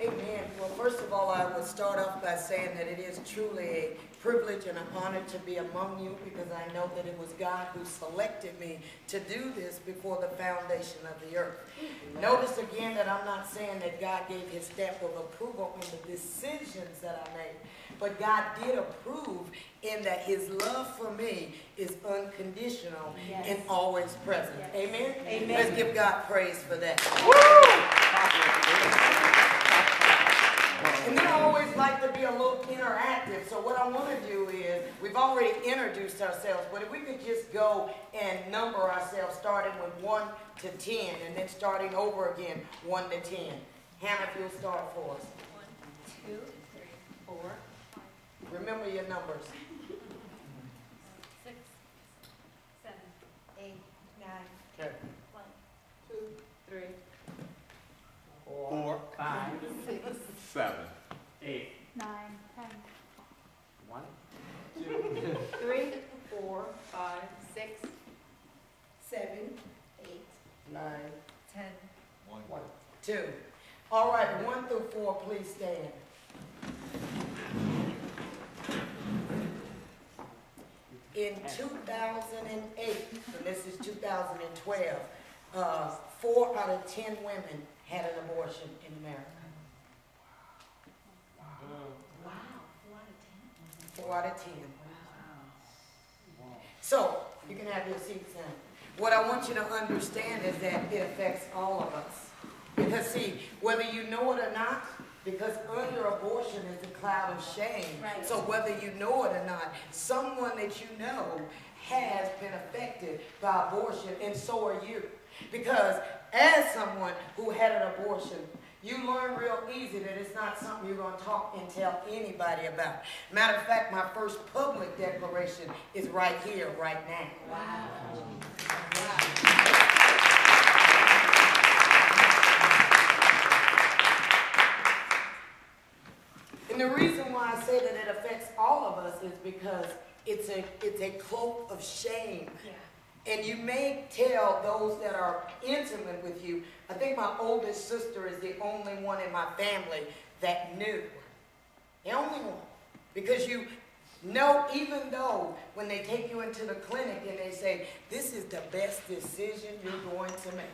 Amen. Well, first of all, I would start off by saying that it is truly a privilege and an honor to be among you, because I know that it was God who selected me to do this before the foundation of the earth. Notice again that I'm not saying that God gave his stamp of approval on the decisions that I made, but God did approve in that his love for me is unconditional and always present. Yes. Amen? Amen. Let's give God praise for that. And then I always like to be a little interactive. So what I want to do is, we've already introduced ourselves, but if we could just go and number ourselves, starting with 1 to 10, and then starting over again, 1 to 10. Hannah, if you'll start for us. 1, 2, 3, 4. Remember your numbers. 6, 7, 8, 9, Okay. 1, 2, 3, 4, 5, 6, 7, 8, 9, 10. 1, 2, 3, 4, 5, 6, 7, 8, 9, 10. 1. 2. All right, 1 through 4, please stand. In 2008, and this is 2012, 4 out of 10 women had an abortion in America. Wow. 4 4 out of 10. out of 10. So, you can have your seats now. What I want you to understand is that it affects all of us. Because see, whether you know it or not, because under abortion is a cloud of shame. Right. So whether you know it or not, someone that you know has been affected by abortion, and so are you. Because as someone who had an abortion, you learn real easy that it's not something you're going to talk and tell anybody about. Matter of fact, my first public declaration is right here, right now. Wow. And the reason why I say that it affects all of us is because it's a cloak of shame. Yeah. And you may tell those that are intimate with you. I think my oldest sister is the only one in my family that knew. The only one. Because you know, even though when they take you into the clinic and they say, this is the best decision you're going to make.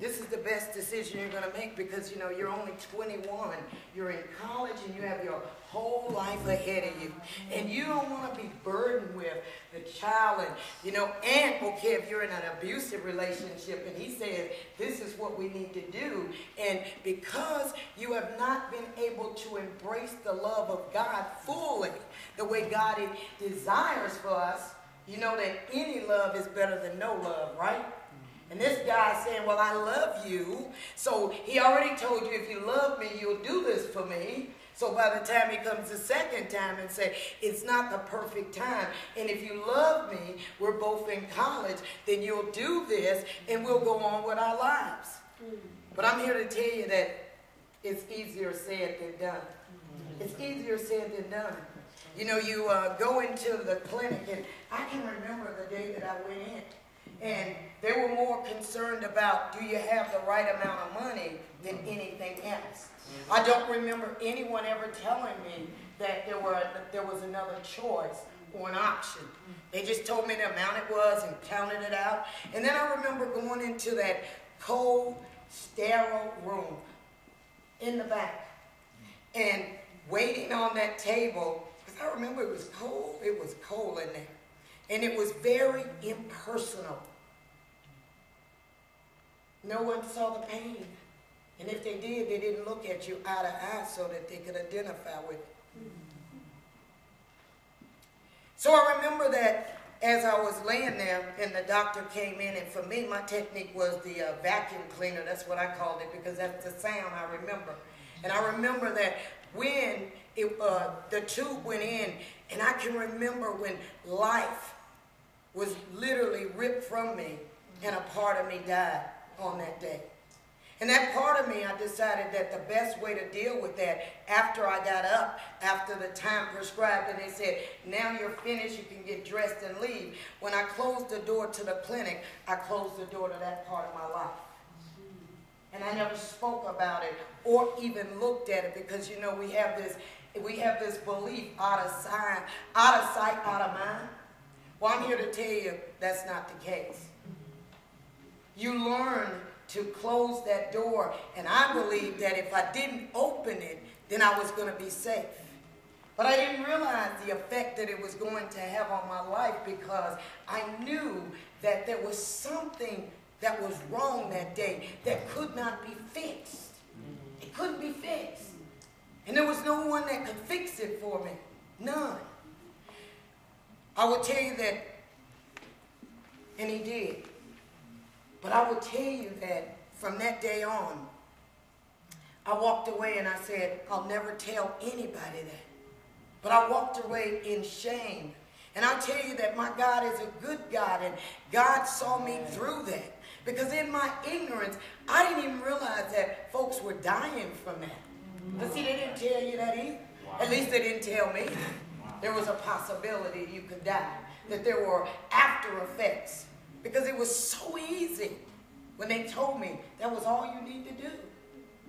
This is the best decision you're going to make, because, you know, you're only 21. You're in college and you have your whole life ahead of you. And you don't want to be burdened with the child. And, you know, and, okay, if you're in an abusive relationship and he says, this is what we need to do. And because you have not been able to embrace the love of God fully, the way God desires for us, you know that any love is better than no love, right? And this guy is saying, well, I love you. So he already told you, if you love me, you'll do this for me. So by the time he comes the second time and say, it's not the perfect time. And if you love me, we're both in college, then you'll do this and we'll go on with our lives. But I'm here to tell you that it's easier said than done. It's easier said than done. You know, you go into the clinic, and I can remember the day that I went in. And they were more concerned about, do you have the right amount of money than anything else. I don't remember anyone ever telling me that there was another choice or an option. They just told me the amount it was and counted it out. And then I remember going into that cold, sterile room in the back and waiting on that table, because I remember it was cold in there. And it was very impersonal. No one saw the pain. And if they did, they didn't look at you eye to eye so that they could identify with it. So I remember that as I was laying there and the doctor came in, and for me, my technique was the vacuum cleaner. That's what I called it, because that's the sound I remember. And I remember that when the tube went in, and I can remember when life was literally ripped from me and a part of me died on that day. And that part of me, I decided that the best way to deal with that, after I got up, after the time prescribed, and they said, now you're finished, you can get dressed and leave. When I closed the door to the clinic, I closed the door to that part of my life. And I never spoke about it or even looked at it because, you know, we have this belief out of sight, out of mind. Well, I'm here to tell you that's not the case. You learn to close that door, and I believe that if I didn't open it, then I was going to be safe. But I didn't realize the effect that it was going to have on my life because I knew that there was something that was wrong that day that could not be fixed. It couldn't be fixed. And there was no one that could fix it for me. None. I will tell you that, and he did. But I will tell you that from that day on, I walked away and I said, I'll never tell anybody that. But I walked away in shame. And I'll tell you that my God is a good God, and God saw me through that. Because in my ignorance, I didn't even realize that folks were dying from that. But see, they didn't tell you that either. Wow. At least they didn't tell me. Wow. There was a possibility you could die, that there were after effects. Because it was so easy when they told me that was all you need to do.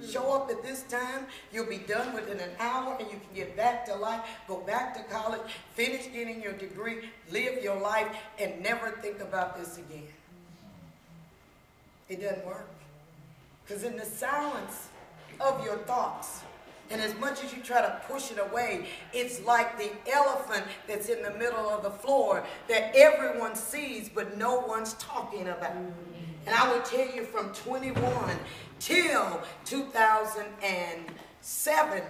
Show up at this time, you'll be done within an hour, and you can get back to life, go back to college, finish getting your degree, live your life, and never think about this again. It doesn't work. Because in the silence of your thoughts, and as much as you try to push it away, it's like the elephant that's in the middle of the floor that everyone sees, but no one's talking about. And I will tell you from 21 till 2007,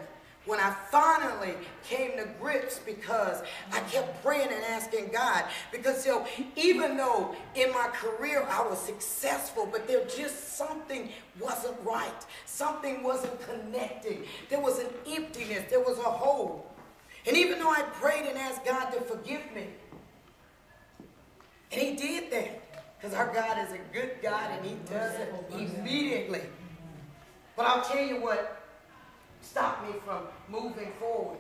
when I finally came to grips, because I kept praying and asking God, because you know, even though in my career I was successful, but there just something wasn't right. Something wasn't connecting. There was an emptiness. There was a hole. And even though I prayed and asked God to forgive me, and he did that, because our God is a good God and he does it immediately. But I'll tell you what stopped me from moving forward.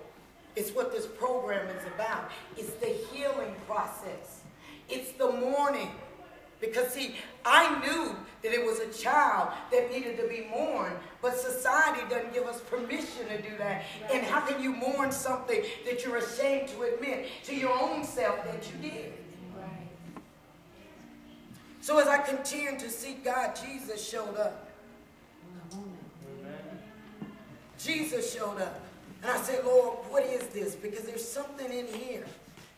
It's what this program is about. It's the healing process. It's the mourning. Because see, I knew that it was a child that needed to be mourned, but society doesn't give us permission to do that. And how can you mourn something that you're ashamed to admit to your own self that you did? So as I continued to seek God, Jesus showed up. Jesus showed up. And I said, Lord, what is this? Because there's something in here.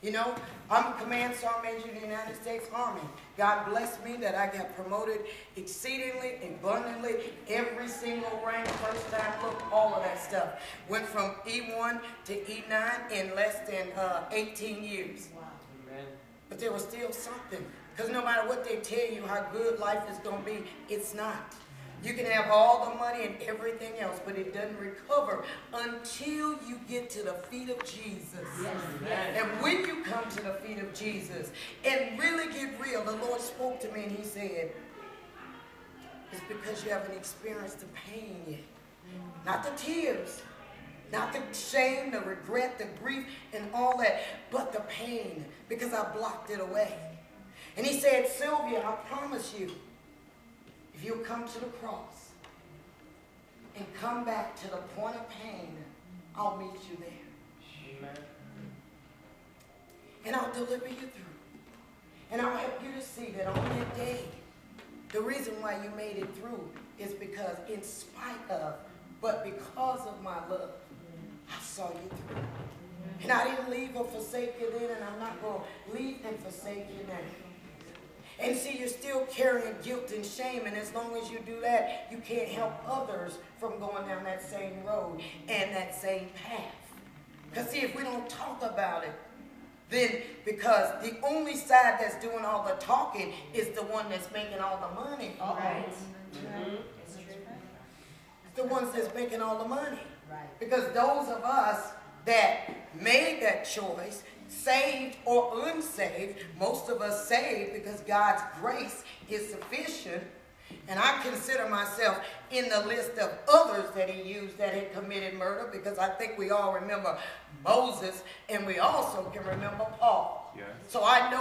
You know, I'm a command sergeant major in the United States Army. God blessed me that I got promoted exceedingly, abundantly, every single rank, first time look, all of that stuff. Went from E1 to E9 in less than 18 years. Wow. Amen. But there was still something. Because no matter what they tell you how good life is going to be, it's not. You can have all the money and everything else, but it doesn't recover until you get to the feet of Jesus. Yes. And when you come to the feet of Jesus and really get real, the Lord spoke to me and he said, it's because you haven't experienced the pain yet. Not the tears, not the shame, the regret, the grief, and all that, but the pain, because I blocked it away. And he said, Sylvia, I promise you, if you'll come to the cross and come back to the point of pain, I'll meet you there. Amen. And I'll deliver you through. And I'll help you to see that on that day, the reason why you made it through is because in spite of, but because of my love, I saw you through. And I didn't leave or forsake you then, and I'm not going to leave and forsake you now. And see, you're still carrying guilt and shame, and as long as you do that, you can't help others from going down that same road and that same path. Because see, if we don't talk about it, then because the only side that's doing all the talking is the one that's making all the money. Right. It's the ones that's making all the money. Right. Because those of us that made that choice, saved or unsaved, most of us saved because God's grace is sufficient. And I consider myself in the list of others that he used that had committed murder, because I think we all remember Moses, and we also can remember Paul. Yes. So I know